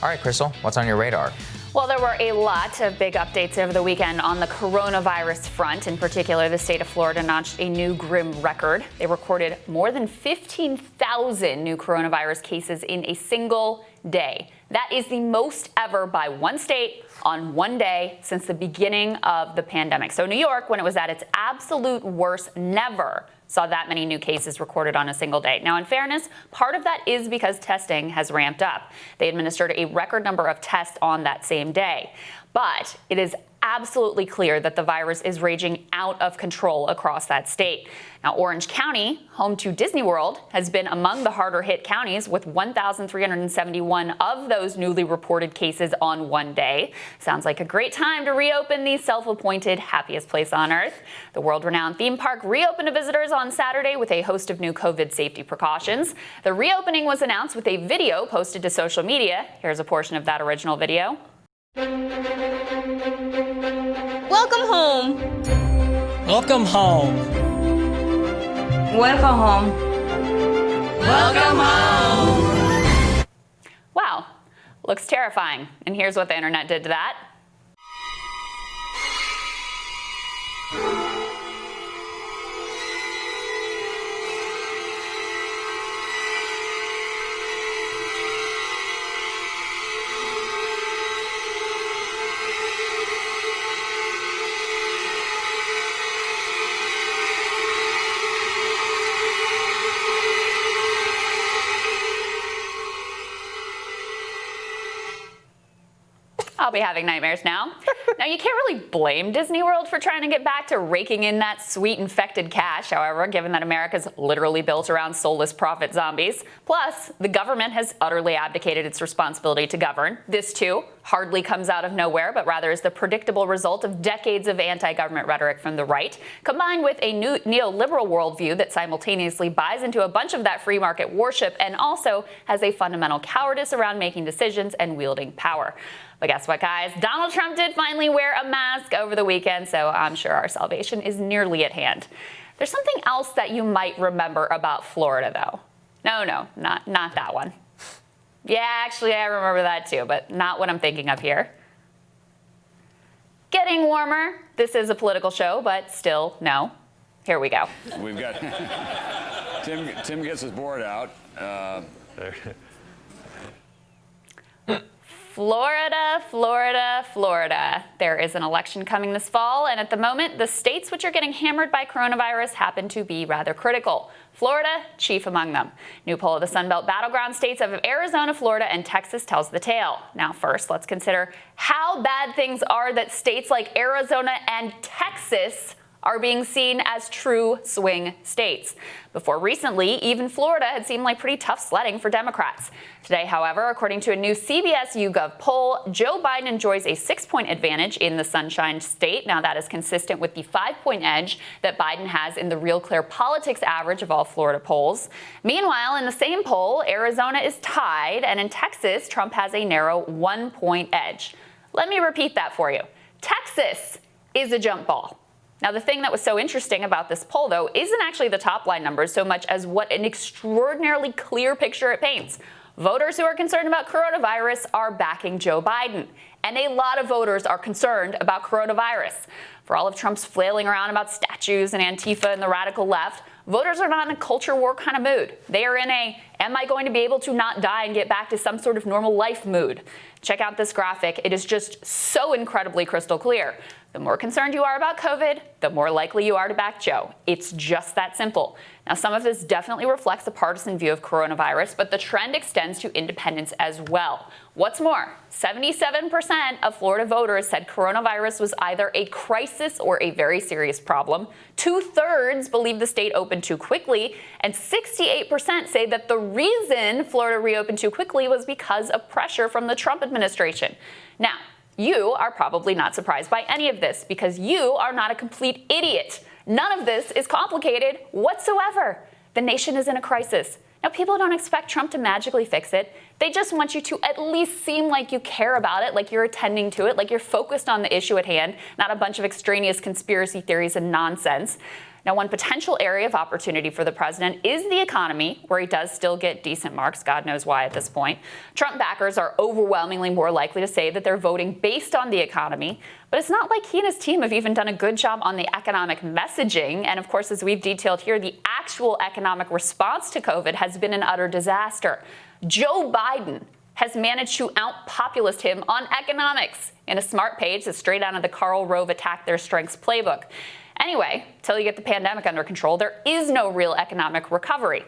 All right, Krystal, what's on your radar? Well, there were a lot of big updates over the weekend on the coronavirus front. In particular, the state of Florida notched a new grim record. They recorded more than 15,000 new coronavirus cases in a single day. That is the most ever by one state on one day since the beginning of the pandemic. So New York, when it was at its absolute worst, never saw that many new cases recorded on a single day. Now, in fairness, part of that is because testing has ramped up. They administered a record number of tests on that same day. But it is absolutely clear that the virus is raging out of control across that state. Now, Orange County, home to Disney World, has been among the harder hit counties with 1,371 of those newly reported cases on one day. Sounds like a great time to reopen the self-appointed happiest place on earth. The world-renowned theme park reopened to visitors on Saturday with a host of new COVID safety precautions. The reopening was announced with a video posted to social media. Here's a portion of that original video. Welcome home. Welcome home. Welcome home. Welcome home. Wow, looks terrifying. And here's what the internet did to that. I'll be having nightmares now. Now, you can't really blame Disney World for trying to get back to raking in that sweet infected cash, however, given that America's literally built around soulless profit zombies. Plus, the government has utterly abdicated its responsibility to govern. This, too, hardly comes out of nowhere, but rather is the predictable result of decades of anti-government rhetoric from the right, combined with a new neoliberal worldview that simultaneously buys into a bunch of that free market worship and also has a fundamental cowardice around making decisions and wielding power. But guess what, guys? Donald Trump did finally wear a mask over the weekend, so I'm sure our salvation is nearly at hand. There's something else that you might remember about Florida, though. No, not that one. Yeah, actually, I remember that too, but not what I'm thinking of here. Getting warmer. This is a political show, but still, no. Here we go. We've got Tim gets his board out. Florida. There is an election coming this fall, and at the moment, the states which are getting hammered by coronavirus happen to be rather critical. Florida, chief among them. New poll of the Sunbelt battleground states of Arizona, Florida, and Texas tells the tale. Now, first, let's consider how bad things are that states like Arizona and Texas are being seen as true swing states. Before recently, even Florida had seemed like pretty tough sledding for Democrats. Today, however, according to a new CBS YouGov poll, Joe Biden enjoys a 6-point advantage in the Sunshine State. Now, that is consistent with the 5-point edge that Biden has in the Real Clear Politics average of all Florida polls. Meanwhile, in the same poll, Arizona is tied, and in Texas, Trump has a narrow 1-point edge. Let me repeat that for you. Texas is a jump ball. Now, the thing that was so interesting about this poll, though, isn't actually the top line numbers so much as what an extraordinarily clear picture it paints. Voters who are concerned about coronavirus are backing Joe Biden, and a lot of voters are concerned about coronavirus. For all of Trump's flailing around about statues and Antifa and the radical left, voters are not in a culture war kind of mood. They are in a, am I going to be able to not die and get back to some sort of normal life mood? Check out this graphic. It is just so incredibly crystal clear. The more concerned you are about COVID, the more likely you are to back Joe. It's just that simple. Now, some of this definitely reflects a partisan view of coronavirus, but the trend extends to independents as well. What's more, 77% of Florida voters said coronavirus was either a crisis or a very serious problem. 2/3 believe the state opened too quickly, and 68% say that the reason Florida reopened too quickly was because of pressure from the Trump administration. Now, you are probably not surprised by any of this because you are not a complete idiot. None of this is complicated whatsoever. The nation is in a crisis. Now, people don't expect Trump to magically fix it. They just want you to at least seem like you care about it, like you're attending to it, like you're focused on the issue at hand, not a bunch of extraneous conspiracy theories and nonsense. Now, one potential area of opportunity for the president is the economy, where he does still get decent marks. God knows why at this point. Trump backers are overwhelmingly more likely to say that they're voting based on the economy. But it's not like he and his team have even done a good job on the economic messaging. And of course, as we've detailed here, the actual economic response to COVID has been an utter disaster. Joe Biden has managed to out-populist him on economics in a smart page that's straight out of the Karl Rove Attack Their Strengths playbook. Anyway, till you get the pandemic under control, there is no real economic recovery.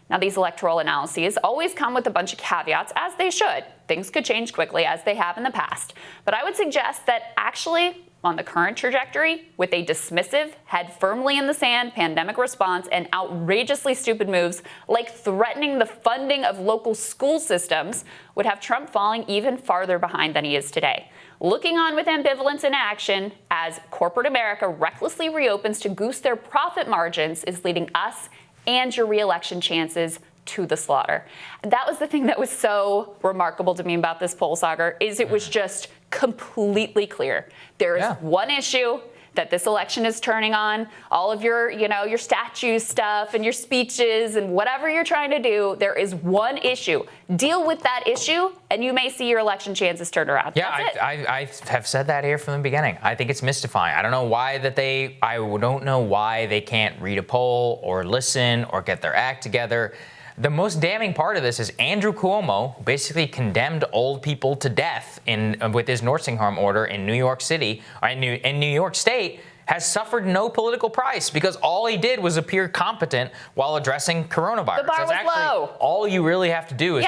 Now, these electoral analyses always come with a bunch of caveats, as they should. Things could change quickly, as they have in the past. But I would suggest that actually, on the current trajectory, with a dismissive, head firmly in the sand pandemic response and outrageously stupid moves like threatening the funding of local school systems, would have Trump falling even farther behind than he is today. Looking on with ambivalence in action as corporate America recklessly reopens to goose their profit margins is leading us and your re-election chances to the slaughter. That was the thing that was so remarkable to me about this poll, Sagar, is it was just completely clear. There is one issue that this election is turning on. All of your, your statue stuff and your speeches and whatever you're trying to do, there is one issue. Deal with that issue, and you may see your election chances turn around. Yeah, I have said that here from the beginning. I think it's mystifying. I don't know why I don't know why they can't read a poll or listen or get their act together. The most damning part of this is Andrew Cuomo basically condemned old people to death with his nursing home order in New York City, or in New York State, has suffered no political price because all he did was appear competent while addressing coronavirus. The bar was low. All you really have to do is...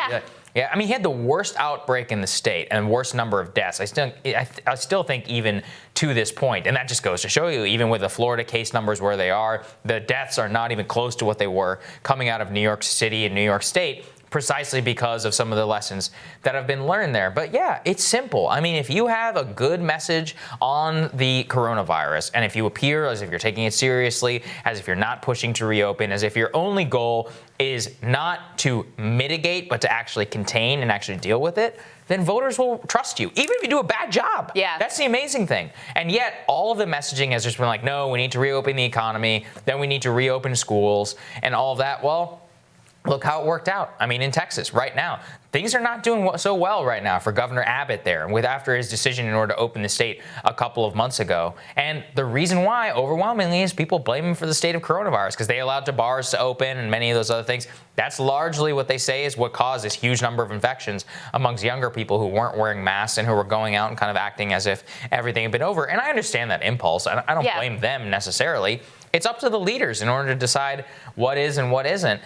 Yeah, I mean, he had the worst outbreak in the state and worst number of deaths. I still think even to this point, and that just goes to show you, even with the Florida case numbers where they are, the deaths are not even close to what they were coming out of New York City and New York State, precisely because of some of the lessons that have been learned there. But yeah, it's simple. I mean, if you have a good message on the coronavirus, and if you appear as if you're taking it seriously, as if you're not pushing to reopen, as if your only goal is not to mitigate, but to actually contain and actually deal with it, then voters will trust you, even if you do a bad job. Yeah. That's the amazing thing. And yet, all of the messaging has just been like, no, we need to reopen the economy, then we need to reopen schools, and all of that. Well, look how it worked out. I mean, in Texas right now, things are not doing so well right now for Governor Abbott there, after his decision in order to open the state a couple of months ago. And the reason why, overwhelmingly, is people blame him for the state of coronavirus because they allowed bars to open and many of those other things. That's largely what they say is what caused this huge number of infections amongst younger people who weren't wearing masks and who were going out and kind of acting as if everything had been over. And I understand that impulse. I don't blame them necessarily. It's up to the leaders in order to decide what is and what isn't,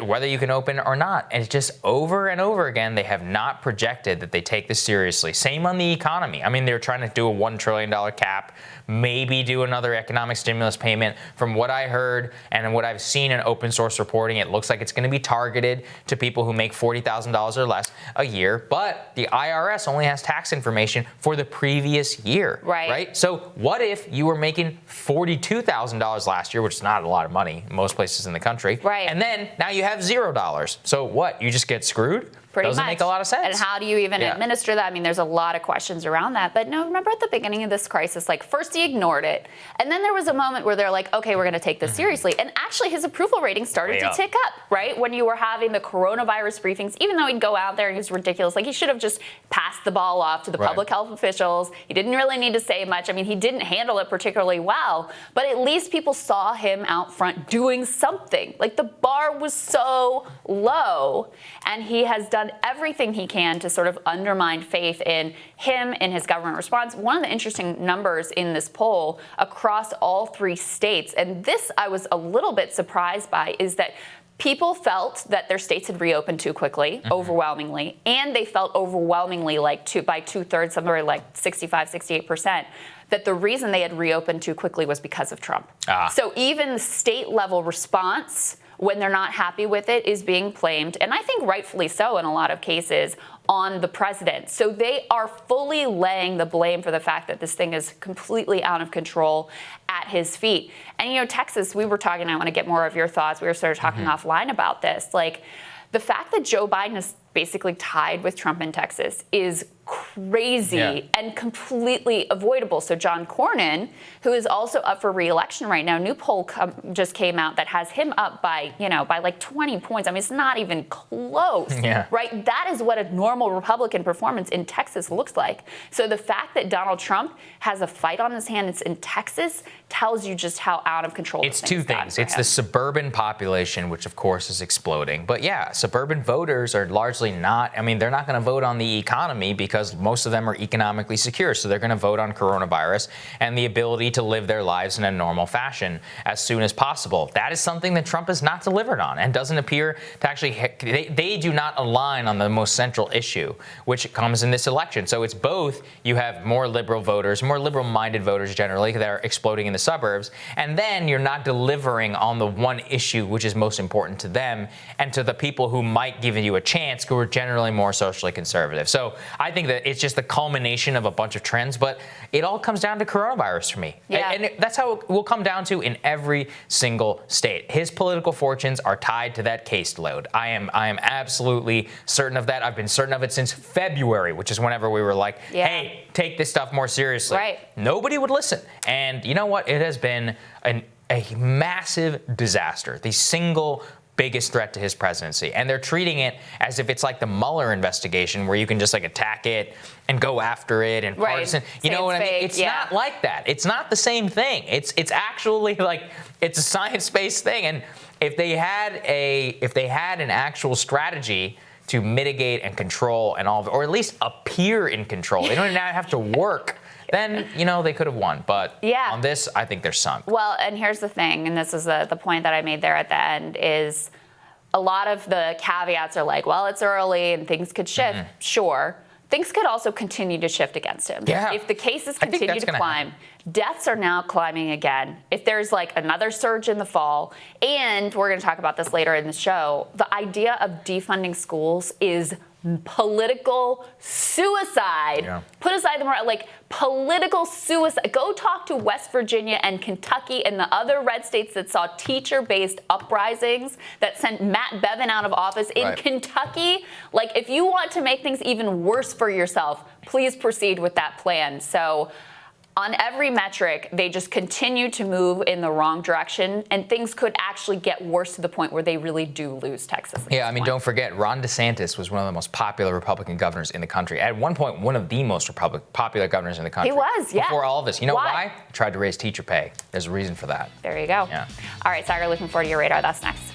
whether you can open or not. And it's just over and over again, they have not projected that they take this seriously. Same on the economy. I mean, they're trying to do a $1 trillion cap, maybe do another economic stimulus payment. From what I heard and what I've seen in open source reporting, it looks like it's going to be targeted to people who make $40,000 or less a year. But the IRS only has tax information for the previous year. Right? So what if you were making $42,000 last year, which is not a lot of money in most places in the country. Right. And then now you have $0. So what? You just get screwed? Pretty Doesn't much. make a lot of sense. And how do you even administer that? I mean, there's a lot of questions around that. But no, remember at the beginning of this crisis, like first he ignored it. And then there was a moment where they're like, okay, we're going to take this seriously. And actually his approval rating started to tick up, right? When you were having the coronavirus briefings, even though he'd go out there and he was ridiculous, like he should have just passed the ball off to the public health officials. He didn't really need to say much. I mean, he didn't handle it particularly well, but at least people saw him out front doing something. Like the bar was so low, and he has done everything he can to sort of undermine faith in him and his government response. One of the interesting numbers in this poll across all three states, and this I was a little bit surprised by, is that people felt that their states had reopened too quickly, overwhelmingly, and they felt overwhelmingly by 2/3, somewhere like 65, 68%, that the reason they had reopened too quickly was because of Trump. So even the state level response, when they're not happy with it, is being blamed, and I think rightfully so in a lot of cases, on the president. So they are fully laying the blame for the fact that this thing is completely out of control at his feet. And Texas, we were talking, I want to get more of your thoughts. We were sort of talking offline about this. Like the fact that Joe Biden is basically tied with Trump in Texas is crazy and completely avoidable. So John Cornyn, who is also up for re-election right now, new poll just came out that has him up by like 20 points. I mean, it's not even close, right? That is what a normal Republican performance in Texas looks like. So the fact that Donald Trump has a fight on his hands in Texas tells you just how out of control it's two things. It's the suburban population, which of course is exploding. But yeah, suburban voters are largely not, I mean, they're not going to vote on the economy because most of them are economically secure. So they're going to vote on coronavirus and the ability to live their lives in a normal fashion as soon as possible. That is something that Trump has not delivered on and doesn't appear to actually, they do not align on the most central issue, which comes in this election. So it's both, you have more liberal voters, more liberal-minded voters generally that are exploding in the suburbs, and then you're not delivering on the one issue which is most important to them and to the people who might give you a chance who are generally more socially conservative. So I think that it's just the culmination of a bunch of trends, but it all comes down to coronavirus for me. Yeah. And that's how it will come down to in every single state. His political fortunes are tied to that caseload. I am absolutely certain of that. I've been certain of it since February, which is whenever we were like, hey, take this stuff more seriously. Right. Nobody would listen. And you know what? It has been a massive disaster. The single biggest threat to his presidency. And they're treating it as if it's like the Mueller investigation where you can just like attack it and go after it and partisan. You know what I mean? It's not like that. It's not the same thing. It's actually like it's a science-based thing. And if they had an actual strategy to mitigate and control and all of it, or at least appear in control, they don't even have to work. Then, they could have won. But on this, I think they're sunk. Well, and here's the thing, and this is the point that I made there at the end, is a lot of the caveats are like, well, it's early and things could shift. Mm-hmm. Sure. Things could also continue to shift against him. Yeah. If the cases continue to climb, deaths are now climbing again. If there's like another surge in the fall, and we're going to talk about this later in the show, the idea of defunding schools is political suicide. Yeah. Put aside the moral, like political suicide. Go talk to West Virginia and Kentucky and the other red states that saw teacher-based uprisings that sent Matt Bevin out of office. In Kentucky, like if you want to make things even worse for yourself, please proceed with that plan. So on every metric, they just continue to move in the wrong direction, and things could actually get worse to the point where they really do lose Texas. Yeah, I mean, don't forget, Ron DeSantis was one of the most popular Republican governors in the country. At one point, one of the most popular governors in the country. He was, yeah. Before all of this. You know why? He tried to raise teacher pay. There's a reason for that. There you go. Yeah. All right, Sagar, looking forward to your radar. That's next.